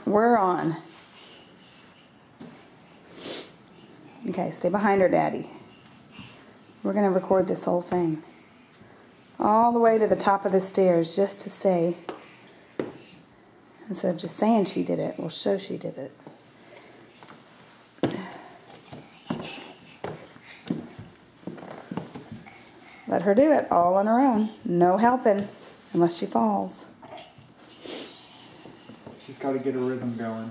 We're on. Okay, stay behind her, Daddy. We're going to record this whole thing. All the way to the top of the stairs just to say, instead of just saying she did it, we'll show she did it. Let her do it all on her own. No helping unless she falls. She's got to get a rhythm going.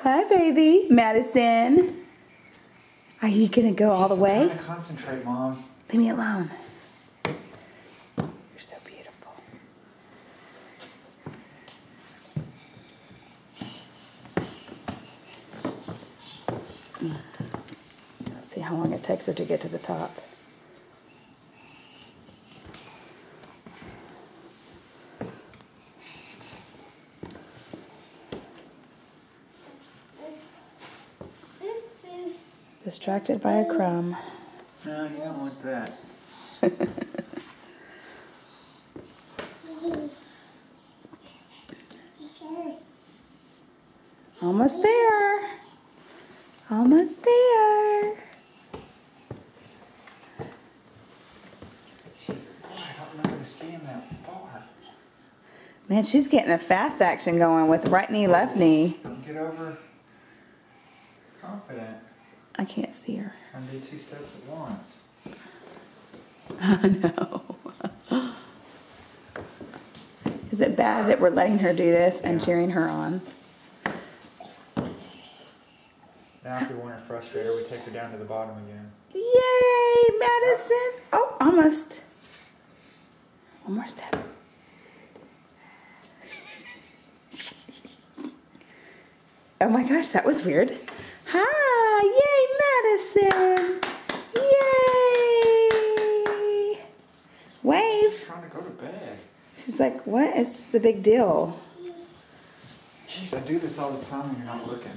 Hi, baby. Madison. Are you going to go all the way? I'm trying to concentrate, Mom. Leave me alone. You're so beautiful. Let's see how long it takes her to get to the top. Distracted by a crumb. No, you don't want that. Almost there. Almost there. I don't remember this being that far. Man, she's getting a fast action going with right knee, left knee. Don't get over confident. I can't see her. And do 2 steps at once. I know. Is it bad that we're letting her do this and cheering her on? Now if we want her frustrated, we take her down to the bottom again. Yay, Madison. Oh, almost. One more step. Oh my gosh, that was weird. Hi, yay, Madison. Yay. Wave. She's trying to go to bed. She's like, what is the big deal? Jeez, I do this all the time when you're not looking.